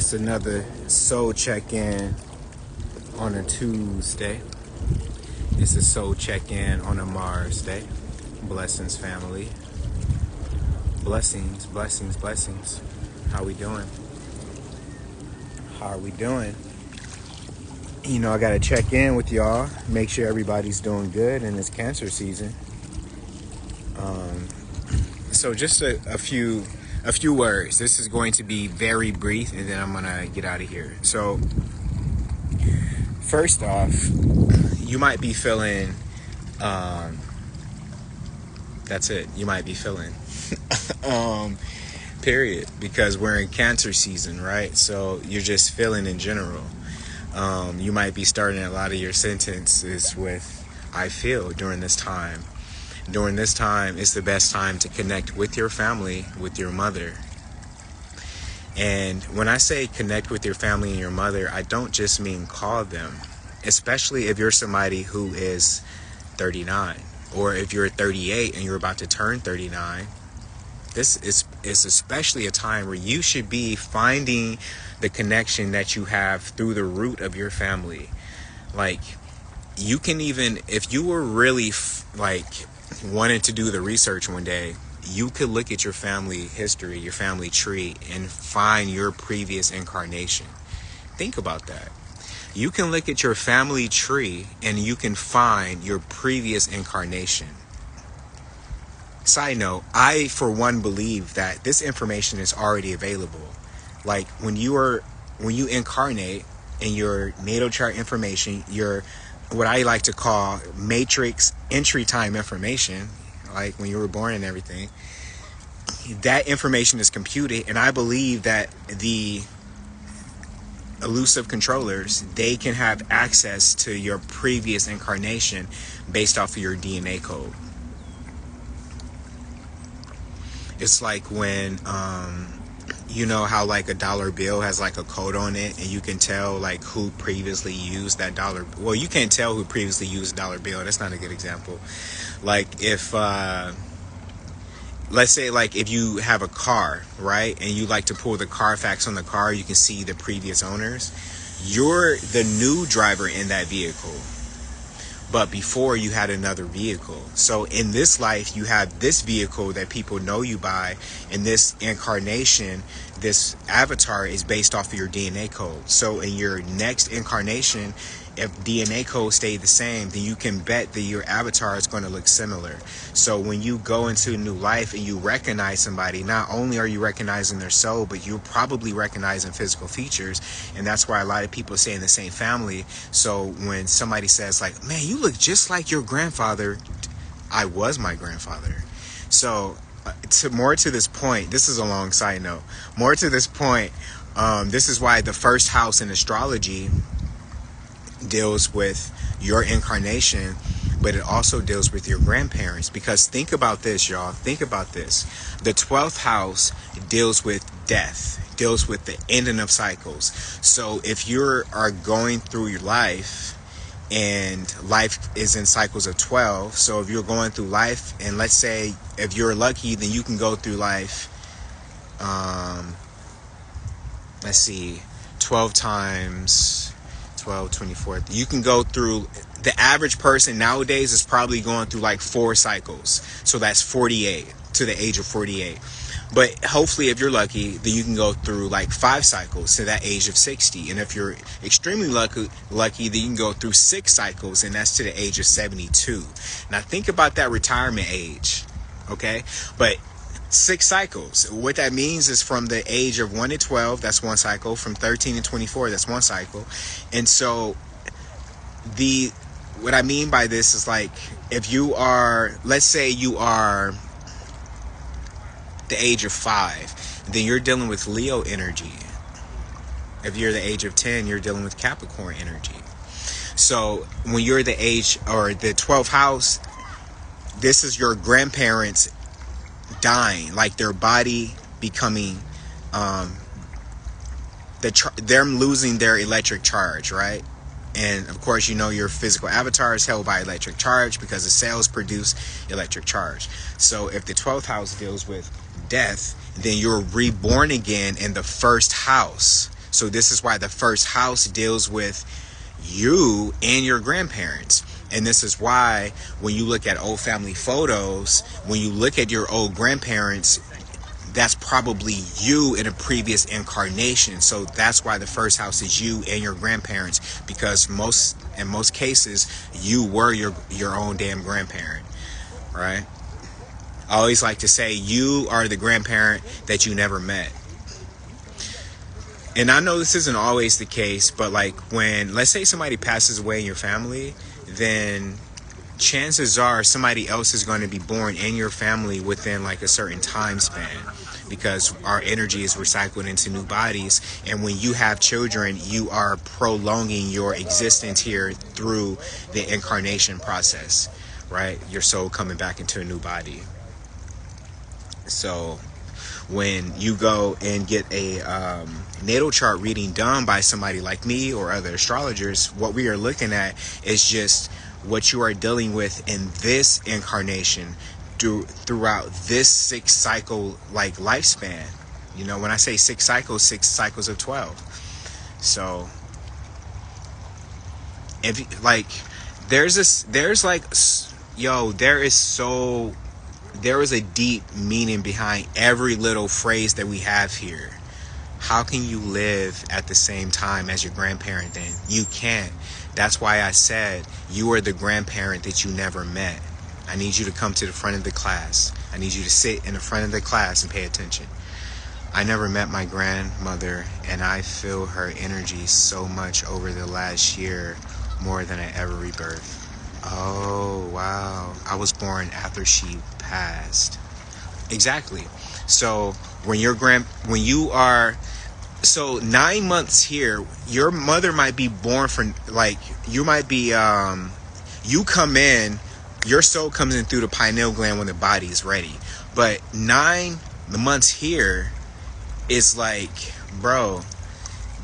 Just another soul check-in on a Tuesday. It's a soul check-in on a Mars day. Blessings, family. Blessings, blessings, blessings. How we doing? How are we doing? You know, I gotta check in with y'all, make sure everybody's doing good in this Cancer season. So just a few words. This is going to be very brief, and then I'm gonna get out of here. So first off, you might be feeling that's it, you might be feeling period, because we're in Cancer season, right? So you're just feeling in general. You might be starting a lot of your sentences with I feel during this time. During this time, it's the best time to connect with your family, with your mother. And when I say connect with your family and your mother, I don't just mean call them, especially if you're somebody who is 39, or if you're 38 and you're about to turn 39. This is especially a time where you should be finding the connection that you have through the root of your family. Like, you can even, if you were really wanted to do the research one day, you could look at your family history, your family tree, and find your previous incarnation. Think about that. You can look at your family tree and you can find your previous incarnation. Side note, I for one believe that this information is already available. Like when you incarnate in your natal chart information, your what I like to call matrix entry time information, like when you were born and everything, that information is computed, and I believe that the elusive controllers, they can have access to your previous incarnation based off of your DNA code. It's like when you know how like a dollar bill has like a code on it, and you can tell like who previously used that dollar. Well, you can't tell who previously used a dollar bill. That's not a good example. Like if let's say like if you have a car, right, and you like to pull the Carfax on the car, you can see the previous owners. You're the new driver in that vehicle, but before you had another vehicle. So in this life, you have this vehicle that people know you by, and this incarnation, this avatar is based off of your DNA code. So in your next incarnation, if DNA code stayed the same, then you can bet that your avatar is going to look similar. So when you go into a new life and you recognize somebody, not only are you recognizing their soul, but you're probably recognizing physical features. And that's why a lot of people say in the same family. So when somebody says like, man, you look just like your grandfather, I was my grandfather. So more to this point, this is a long side note. More to this point, this is why the first house in astrology deals with your incarnation, but it also deals with your grandparents. Because think about this, y'all. Think about this. The 12th house deals with death, deals with the ending of cycles. So if you are going through your life, and life is in cycles of 12, so if you're going through life, and let's say if you're lucky, then you can go through life, let's see, 12 times 12, 24. You can go through, the average person nowadays is probably going through like 4 cycles. So that's 48, to the age of 48. But hopefully if you're lucky, then you can go through like 5 cycles to that age of 60. And if you're extremely lucky, then you can go through 6 cycles, and that's to the age of 72. Now think about that retirement age, okay? But 6 cycles. What that means is from the age of 1 to 12, that's 1 cycle. From 13 to 24, that's 1 cycle. And so what I mean by this is like, if you are, let's say you are the age of 5, then you're dealing with Leo energy. If you're the age of 10, you're dealing with Capricorn energy. So when you're the age, or the 12th house, this is your grandparents dying, like their body becoming them losing their electric charge, right? And of course, you know, your physical avatar is held by electric charge because the cells produce electric charge. So if the 12th house deals with death, then you're reborn again in the first house. So this is why the first house deals with you and your grandparents. And this is why when you look at old family photos, when you look at your old grandparents, that's probably you in a previous incarnation. So that's why the first house is you and your grandparents, because in most cases you were your own damn grandparent, right? I always like to say you are the grandparent that you never met. And I know this isn't always the case, but like when, let's say somebody passes away in your family, then chances are somebody else is going to be born in your family within like a certain time span, because our energy is recycled into new bodies. And when you have children, you are prolonging your existence here through the incarnation process, right? Your soul coming back into a new body. So when you go and get a natal chart reading done by somebody like me or other astrologers, what we are looking at is just what you are dealing with in this incarnation throughout this 6 cycle like lifespan. You know, when I say 6 cycles of 12. So if like there is a deep meaning behind every little phrase that we have here. How can you live at the same time as your grandparent then? You can't. That's why I said you are the grandparent that you never met. I need you to come to the front of the class. I need you to sit in the front of the class and pay attention. I never met my grandmother, and I feel her energy so much over the last year, more than I ever rebirthed. Oh, wow. I was born after she passed. Exactly. So when you are, so 9 months here, your mother might be born for like, you might be, you come in, your soul comes in through the pineal gland when the body is ready. But 9 months here is like, bro,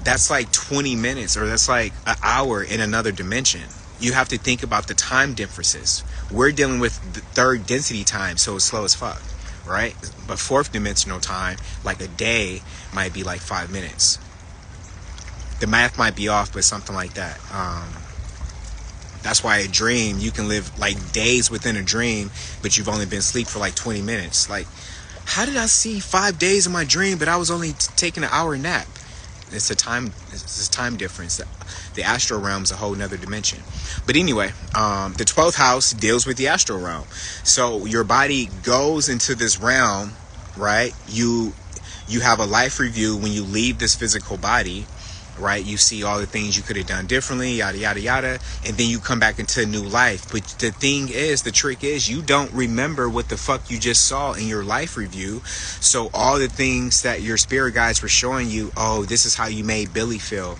that's like 20 minutes, or that's like an hour in another dimension. You have to think about the time differences. We're dealing with the 3rd density time, so it's slow as fuck, right? But 4th dimensional time, like a day, might be like 5 minutes. The math might be off, but something like that. That's why a dream, you can live like days within a dream, but you've only been asleep for like 20 minutes. Like, how did I see 5 days in my dream, but I was only taking an hour nap? It's a time difference. The astral realm is a whole nother dimension. But anyway, the 12th house deals with the astral realm. So your body goes into this realm, right? You have a life review when you leave this physical body, right? You see all the things you could have done differently, yada, yada, yada. And then you come back into new life. But the trick is you don't remember what the fuck you just saw in your life review. So all the things that your spirit guides were showing you, oh, this is how you made Billy feel.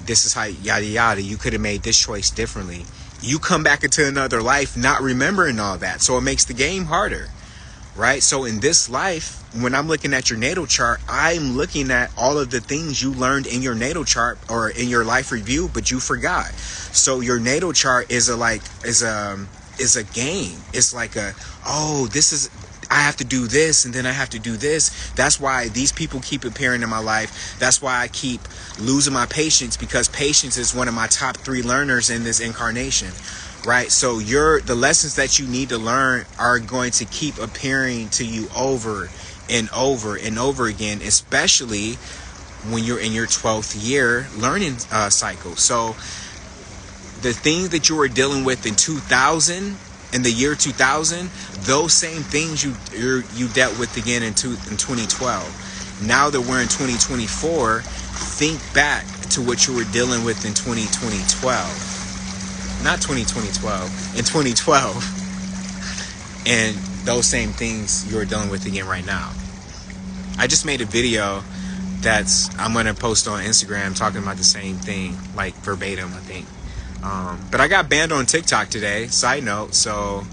This is how, yada, yada. You could have made this choice differently. You come back into another life not remembering all that. So it makes the game harder, right? So in this life, when I'm looking at your natal chart, I'm looking at all of the things you learned in your natal chart or in your life review, but you forgot. So your natal chart is a game. It's like I have to do this, and then I have to do this. That's why these people keep appearing in my life. That's why I keep losing my patience, because patience is one of my top 3 learners in this incarnation. Right? So the lessons that you need to learn are going to keep appearing to you over and over and over again, especially when you're in your 12th year learning cycle. So the things that you were dealing with in the year 2000, those same things you dealt with again in 2012. Now that we're in 2024, think back to what you were dealing with in 2012. Not 2012, in 2012. And those same things you're dealing with again right now. I just made a video I'm going to post on Instagram talking about the same thing, like verbatim, I think. But I got banned on TikTok today, side note. So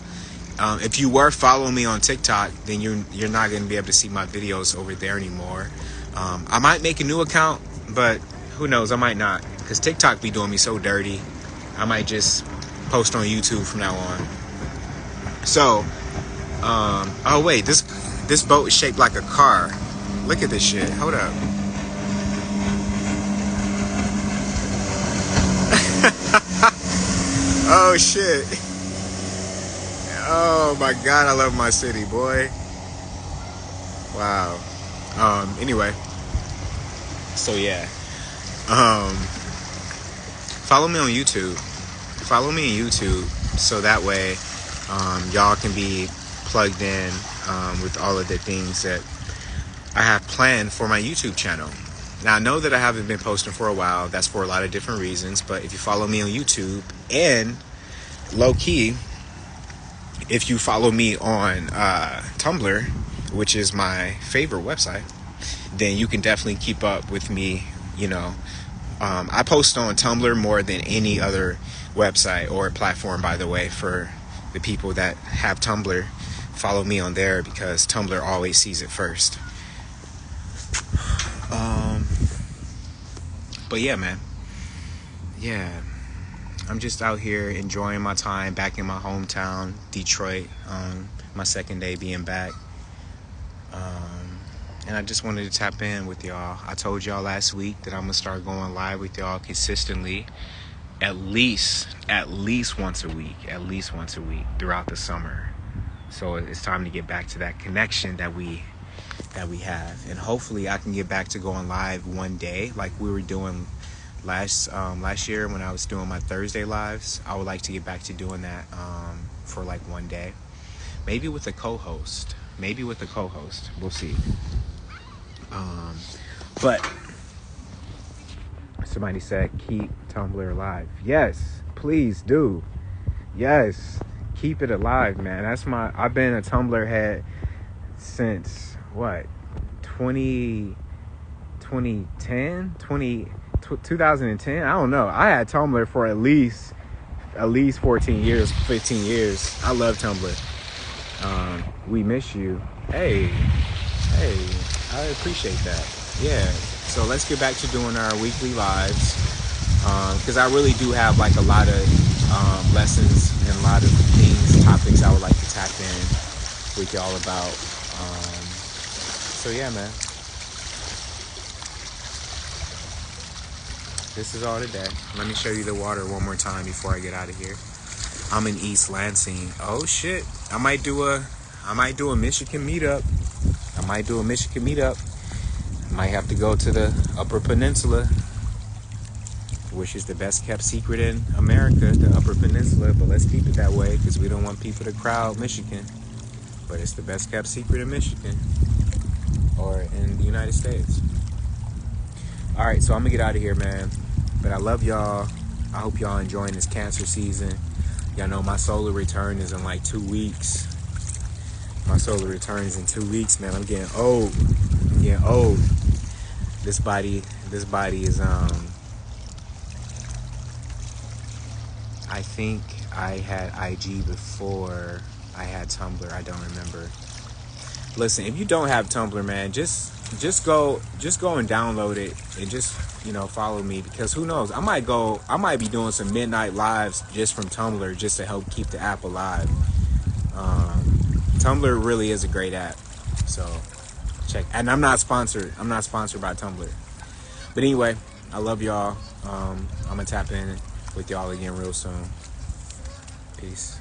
if you were following me on TikTok, then you're not going to be able to see my videos over there anymore. I might make a new account, but who knows, I might not, because TikTok be doing me so dirty. I might just post on YouTube from now on. So, oh wait, this boat is shaped like a car. Look at this shit. Hold up. Oh shit. Oh my god, I love my city, boy. Wow. Anyway. So yeah. Follow me on YouTube. Follow me on YouTube so that way y'all can be plugged in with all of the things that I have planned for my YouTube channel. Now, I know that I haven't been posting for a while. That's for a lot of different reasons. But if you follow me on YouTube, and low key, if you follow me on Tumblr, which is my favorite website, then you can definitely keep up with me. You know, I post on Tumblr more than any other website or platform, by the way. For the people that have Tumblr, follow me on there because Tumblr always sees it first. But yeah, man. Yeah. I'm just out here enjoying my time back in my hometown, Detroit. My second day being back. And I just wanted to tap in with y'all. I told y'all last week that I'm going to start going live with y'all consistently at least once a week. At least once a week throughout the summer. So it's time to get back to that connection that we have, and hopefully I can get back to going live one day like we were doing last year when I was doing my Thursday lives. I would like to get back to doing that for like one day, maybe with a co-host. We'll see. But somebody said keep Tumblr alive. Yes, please do. Yes, keep it alive, man. I've been a Tumblr head since what, 2010, 2010? I don't know. I had Tumblr for at least 14 years, 15 years. I love Tumblr. We miss you. Hey, I appreciate that. Yeah, so let's get back to doing our weekly lives, because I really do have like a lot of lessons and a lot of things, topics I would like to tap in with y'all about. So yeah, man. This is all today. Let me show you the water one more time before I get out of here. I'm in East Lansing. Oh shit. I might do a Michigan meetup. I might have to go to the Upper Peninsula, which is the best kept secret in America, the Upper Peninsula. But let's keep it that way because we don't want people to crowd Michigan. But it's the best kept secret in Michigan. Or in the United States. Alright, so I'm gonna get out of here, man. But I love y'all. I hope y'all enjoying this Cancer season. Y'all know my solar return is in like 2 weeks. My solar return is in 2 weeks, man. I'm getting old. This body is I think I had IG before I had Tumblr. I don't remember. Listen, if you don't have Tumblr, man, just go and download it and just, follow me, because who knows? I might be doing some midnight lives just from Tumblr just to help keep the app alive. Tumblr really is a great app. So check. And I'm not sponsored by Tumblr. But anyway, I love y'all. I'm gonna tap in with y'all again real soon. Peace.